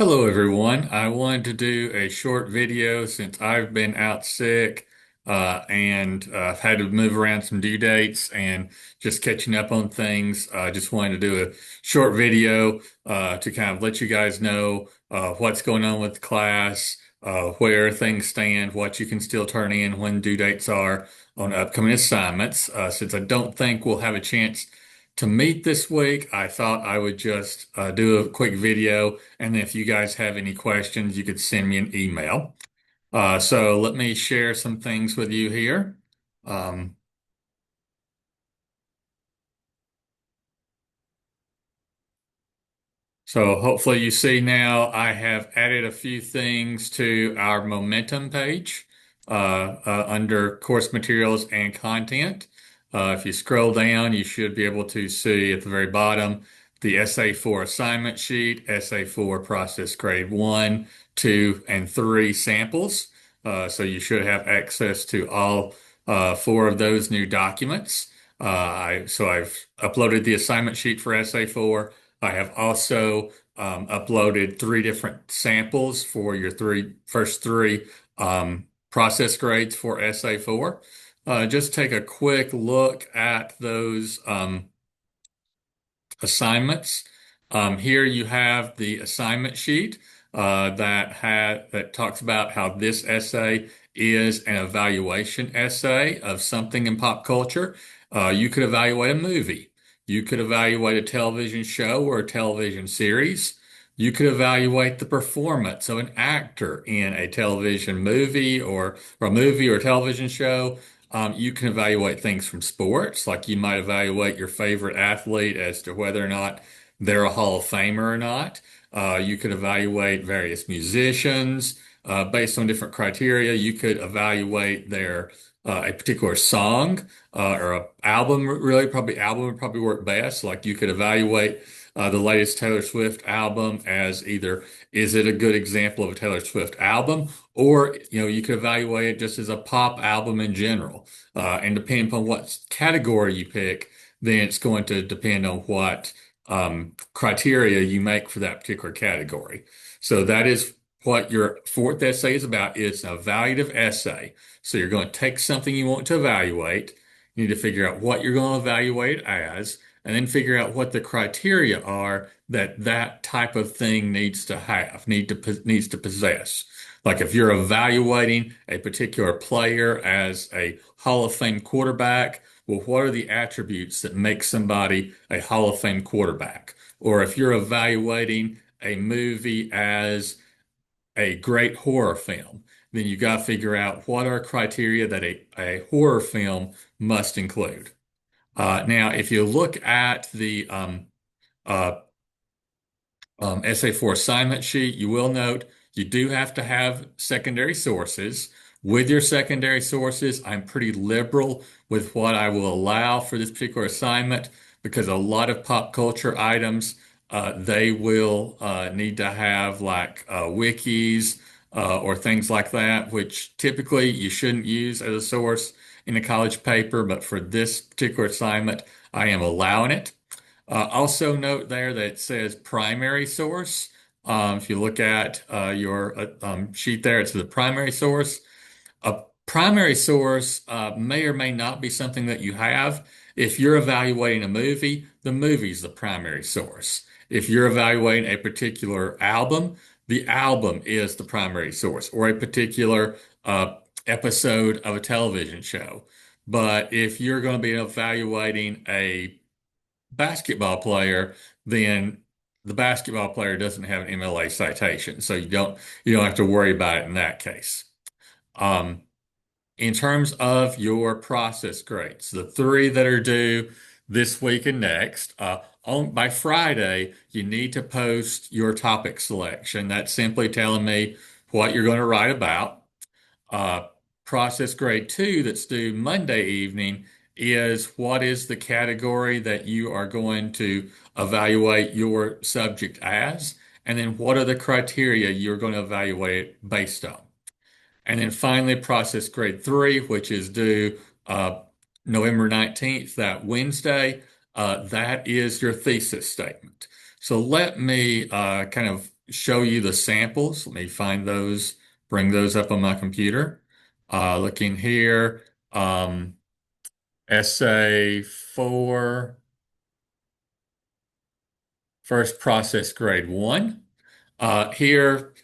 Hello, everyone. I wanted to do a short video since I've been out sick and I've had to move around some due dates and just catching up on things. I just wanted to do a short video to kind of let you guys know what's going on with the class, where things stand, what you can still turn in when due dates are on upcoming assignments. Since I don't think we'll have a chance to meet this week, I thought I would just do a quick video, and if you guys have any questions, you could send me an email. So let me share some things with you here. Um, so hopefully you see now I have added a few things to our momentum page under course materials and content. If you scroll down, you should be able to see at the very bottom the SA4 assignment sheet, SA4 process grade 1, 2, and 3 samples. So you should have access to all four of those new documents. So I've uploaded the assignment sheet for SA4. I have also uploaded three different samples for your first three process grades for SA4. Just take a quick look at those assignments. Here you have the assignment sheet that talks about how this essay is an evaluation essay of something in pop culture. You could evaluate a movie. You could evaluate a television show or a television series. You could evaluate the performance of an actor in a television movie or a movie or a television show. You can evaluate things from sports, like you might evaluate your favorite athlete as to whether or not they're a Hall of Famer or not. You could evaluate various musicians based on different criteria. You could evaluate their a particular song or a album. Really, probably album would probably work best. Like you could evaluate the latest Taylor Swift album as either is it a good example of a Taylor Swift album, or you could evaluate it just as a pop album in general. And depending upon what category you pick, then it's going to depend on what criteria you make for that particular category. So that is what your fourth essay is about. It's an evaluative essay. So you're going to take something you want to evaluate. You need to figure out what you're going to evaluate it as, and then figure out what the criteria are that that type of thing needs to have, needs to possess. Like if you're evaluating a particular player as a Hall of Fame quarterback, well, what are the attributes that make somebody a Hall of Fame quarterback? Or if you're evaluating a movie as a great horror film, then you got to figure out what are criteria that a horror film must include. Now, if you look at the uh, SA4 assignment sheet, you will note you do have to have secondary sources. With your secondary sources, I'm pretty liberal with what I will allow for this particular assignment because a lot of pop culture items, they will need to have like wikis or things like that, which typically you shouldn't use as a source in a college paper, but for this particular assignment, I am allowing it. Also note there that it says primary source. If you look at your sheet there, it's the primary source. A primary source may or may not be something that you have. If you're evaluating a movie, the movie's the primary source. If you're evaluating a particular album, the album is the primary source, or a particular episode of a television show. But if you're going to be evaluating a basketball player, then the basketball player doesn't have an MLA citation, so you don't have to worry about it in that case. Um, in terms of your process grades, the three that are due this week and next, by Friday, you need to post your topic selection. That's simply telling me what you're going to write about. Uh, Process grade 2 that's due Monday evening is what is the category that you are going to evaluate your subject as, and then what are the criteria you're going to evaluate it based on. And then finally, process grade 3, which is due November 19th, that Wednesday, that is your thesis statement. So let me kind of show you the samples. Let me find those, bring those up on my computer. Looking here, um, essay 4, first process grade 1. Here,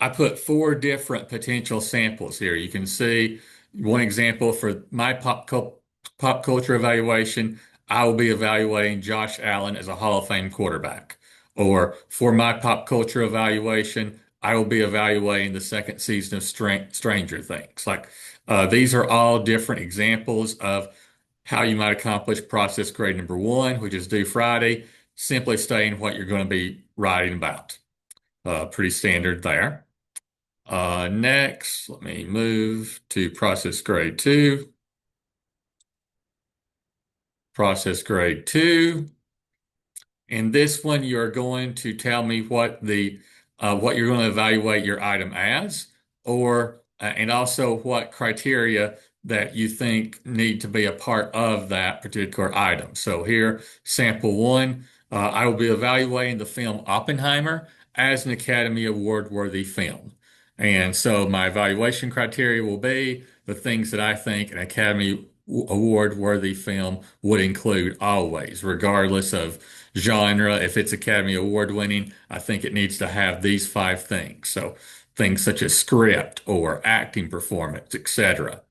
I put 4 different potential samples here. You can see one example for my pop culture evaluation. I will be evaluating Josh Allen as a Hall of Fame quarterback. Or for my pop culture evaluation, I will be evaluating the second season of Stranger Things. These are all different examples of how you might accomplish process grade number 1, which is due Friday, simply stating what you're going to be writing about. Pretty standard there. Next, let me move to process grade 2. Process grade 2. In this one, you're going to tell me what you're going to evaluate your item as, or and also what criteria that you think need to be a part of that particular item. So here, sample 1, I will be evaluating the film Oppenheimer as an Academy Award worthy film. And so my evaluation criteria will be the things that I think an Academy Award worthy film would include always, regardless of genre. If it's Academy Award winning, I think it needs to have these 5 things. So things such as script or acting performance, etc.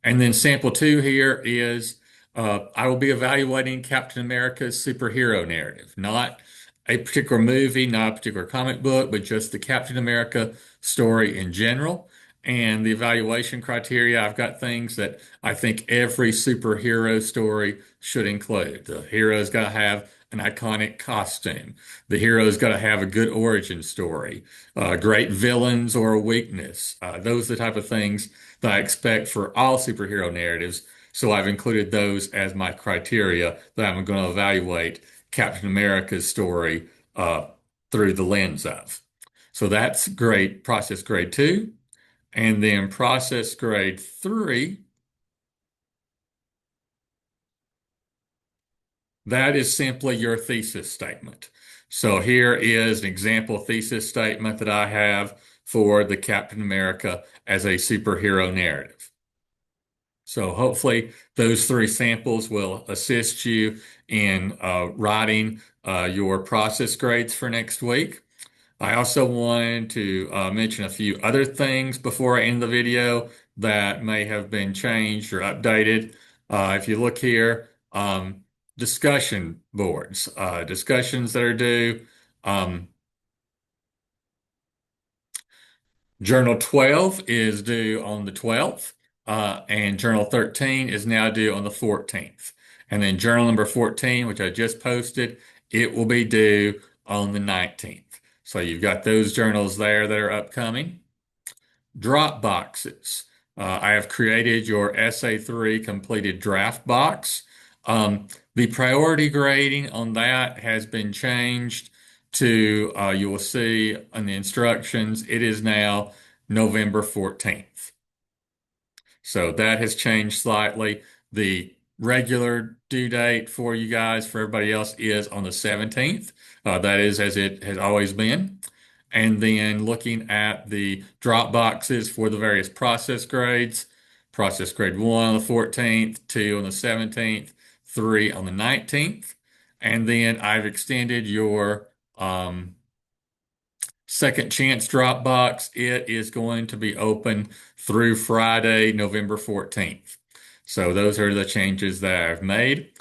And then sample 2 here is I will be evaluating Captain America's superhero narrative, not a particular movie, not a particular comic book, but just the Captain America story in general. And the evaluation criteria, I've got things that I think every superhero story should include. The hero's got to have an iconic costume. The hero's got to have a good origin story, great villains or a weakness. Those are the type of things that I expect for all superhero narratives. So I've included those as my criteria that I'm going to evaluate Captain America's story through the lens of. So that's grade process grade 2. And then process grade 3, that is simply your thesis statement. So here is an example thesis statement that I have for the Captain America as a superhero narrative. So hopefully those 3 samples will assist you in writing your process grades for next week. I also wanted to mention a few other things before I end the video that may have been changed or updated. If you look here, discussion boards, discussions that are due. Um, Journal 12 is due on the 12th, and Journal 13 is now due on the 14th. And then Journal number 14, which I just posted, it will be due on the 19th. So you've got those journals there that are upcoming. Drop boxes. I have created your Essay 3 completed draft box. The priority grading on that has been changed to, you will see on the instructions, it is now November 14th. So that has changed slightly. The regular due date for you guys, for everybody else, is on the 17th. That is as it has always been. And then looking at the drop boxes for the various process grades, process grade 1 on the 14th, 2 on the 17th, 3 on the 19th. And then I've extended your second chance Dropbox. It is going to be open through Friday, November 14th. So those are the changes that I've made.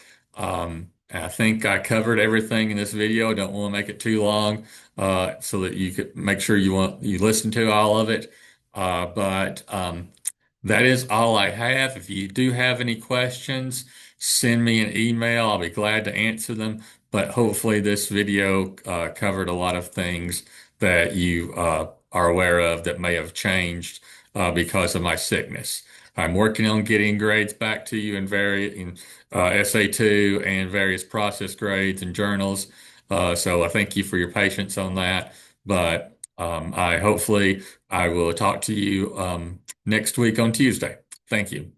I think I covered everything in this video. I don't want to make it too long, so that you could make sure you listen to all of it. But that is all I have. If you do have any questions, send me an email. I'll be glad to answer them. But hopefully this video covered a lot of things that you are aware of that may have changed because of my sickness. I'm working on getting grades back to you in SA2 and various process grades and journals. So I thank you for your patience on that. But I will talk to you next week on Tuesday. Thank you.